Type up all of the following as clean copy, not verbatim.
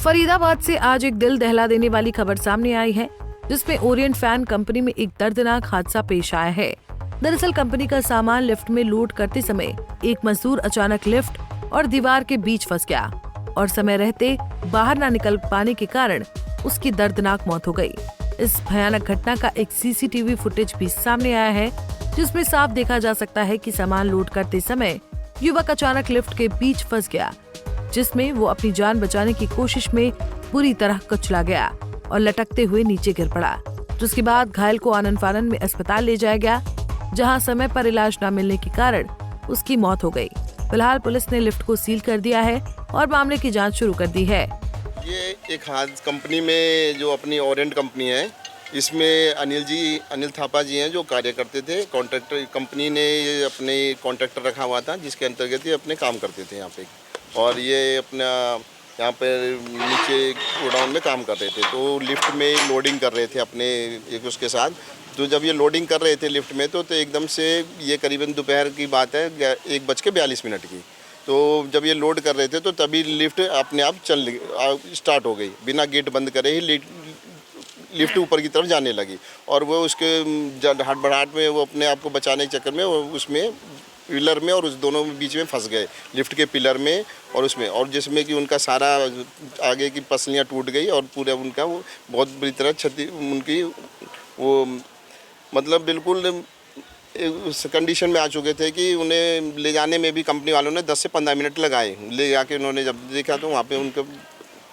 फरीदाबाद से आज एक दिल दहला देने वाली खबर सामने आई है, जिसमें ओरिएंट फैन कंपनी में एक दर्दनाक हादसा पेश आया है। दरअसल कंपनी का सामान लिफ्ट में लोड करते समय एक मजदूर अचानक लिफ्ट और दीवार के बीच फंस गया और समय रहते बाहर न निकल पाने के कारण उसकी दर्दनाक मौत हो गई। इस भयानक घटना का एक सीसीटीवी फुटेज भी सामने आया है, जिसमें साफ देखा जा सकता है कि सामान लोड करते समय युवक अचानक लिफ्ट के बीच फंस गया, जिसमें वो अपनी जान बचाने की कोशिश में बुरी तरह कुचला गया और लटकते हुए नीचे गिर पड़ा, जिसके बाद घायल को आनन फानन में अस्पताल ले जाया गया, जहां समय पर इलाज न मिलने के कारण उसकी मौत हो गई। फिलहाल पुलिस ने लिफ्ट को सील कर दिया है और मामले की जांच शुरू कर दी है। ये एक हाथ कंपनी में जो अपनी ओरिएंट कंपनी है, इसमें अनिल थापा जी हैं जो कार्य करते थे। कॉन्ट्रैक्टर कंपनी ने अपने कॉन्ट्रैक्टर रखा हुआ था, जिसके अंतर्गत ये अपने काम करते थे यहाँ पे, और ये अपना यहाँ पर नीचे गोडाउन में काम कर रहे थे। तो लिफ्ट में लोडिंग कर रहे थे अपने एक उसके साथ। तो जब ये लोडिंग कर रहे थे लिफ्ट में तो एकदम से ये करीबन दोपहर की बात है, 1:42 की। तो जब ये लोड कर रहे थे तो तभी लिफ्ट अपने आप स्टार्ट हो गई, बिना गेट बंद करे ही लिफ्ट ऊपर की तरफ जाने लगी, और वो उसके हड़बड़ाहट में वो अपने आप को बचाने के चक्कर में वो उसमें पिलर में और उस दोनों बीच में फंस गए, लिफ्ट के पिलर में और उसमें, और जिसमें कि उनका सारा आगे की पसलियाँ टूट गई और पूरा उनका वो बहुत बुरी तरह क्षति उनकी वो मतलब बिल्कुल उस कंडीशन में आ चुके थे कि उन्हें ले जाने में भी कंपनी वालों ने 10 से 15 मिनट लगाए। ले जाके उन्होंने जब देखा तो वहाँ पे उनका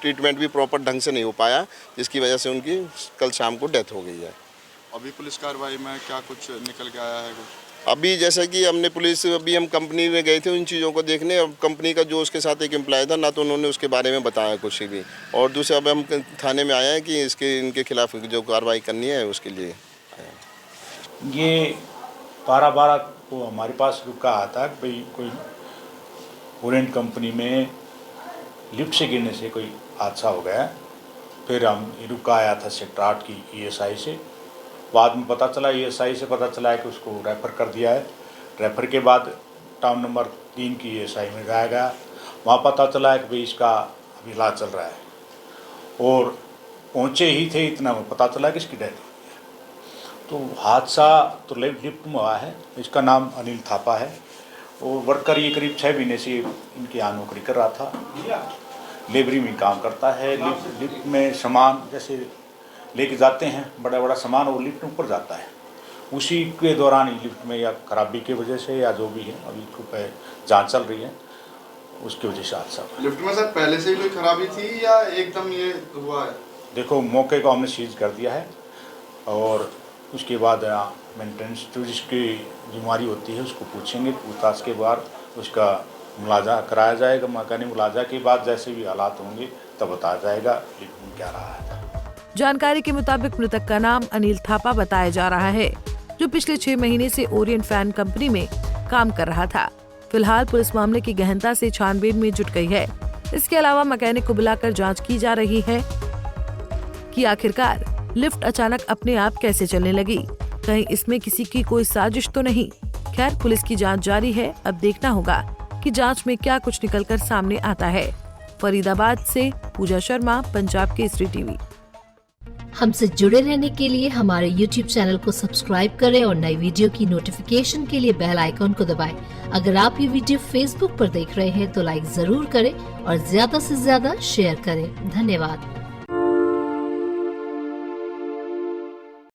ट्रीटमेंट भी प्रॉपर ढंग से नहीं हो पाया, जिसकी वजह से उनकी कल शाम को डेथ हो गई है। अभी पुलिस कार्रवाई में क्या कुछ निकल के आया है? अभी जैसे कि हम कंपनी में गए थे उन चीज़ों को देखने। अब कंपनी का जो उसके साथ एक एम्प्लॉय था ना, तो उन्होंने उसके बारे में बताया कुछ भी, और दूसरे अब हम थाने में आए हैं कि इनके खिलाफ जो कार्रवाई करनी है उसके लिए। ये 12/12 को हमारे पास रुका आता है, भाई कोई ओरिएंट कंपनी में लिफ्ट से गिरने से कोई हादसा हो गया। फिर हम रुका आया था सेक्टर 8 की ESI से। बाद में पता चला, ESI से पता चला है कि उसको रेफ़र कर दिया है। रेफ़र के बाद टाउन नंबर 3 की ESI में गया गया, वहाँ पता चला है कि भाई इसका अभी इलाज चल रहा है, और पहुँचे ही थे इतना में पता चला कि इसकी डेथ हो गई है। तो हादसा तो लिफ्ट में हुआ है। इसका नाम अनिल थापा है, और वर्कर ये करीब 6 महीने से इनकी यहाँ नौकरी कर रहा था, लेबरी में काम करता है। लिफ्ट में सामान जैसे लेके जाते हैं बड़ा बड़ा सामान, और लिफ्ट ऊपर जाता है, उसी के दौरान ही लिफ्ट में या खराबी की वजह से या जो भी है, अभी तो जांच चल रही है, उसकी वजह से हादसा। लिफ्ट में सर पहले से ही कोई खराबी थी या एकदम ये हुआ है? देखो, मौके को हमने सीज कर दिया है, और उसके बाद मेंटेनेंस जो जिसकी बीमारी होती है उसको पूछेंगे। पूछताछ के बाद उसका मुलाजा कराया जाएगा। मकानी मुलाजा के बाद जैसे भी हालात होंगे तब बताया जाएगा लिफ्ट में क्या रहा है। जानकारी के मुताबिक मृतक का नाम अनिल थापा बताया जा रहा है, जो पिछले 6 महीने से ओरिएंट फैन कंपनी में काम कर रहा था। फिलहाल पुलिस मामले की गहनता से छानबीन में जुट गई है। इसके अलावा मैकेनिक को बुलाकर जांच की जा रही है कि आखिरकार लिफ्ट अचानक अपने आप कैसे चलने लगी, कहीं इसमें किसी की कोई साजिश तो नहीं। खैर, पुलिस की जांच जारी है। अब देखना होगा कि जांच में क्या कुछ निकलकर सामने आता है। फरीदाबाद से पूजा शर्मा, पंजाब केसरी टीवी। हमसे जुड़े रहने के लिए हमारे YouTube चैनल को सब्सक्राइब करें और नई वीडियो की नोटिफिकेशन के लिए बेल आइकॉन को दबाएं। अगर आप ये वीडियो Facebook पर देख रहे हैं तो लाइक जरूर करें और ज्यादा से ज्यादा शेयर करें। धन्यवाद।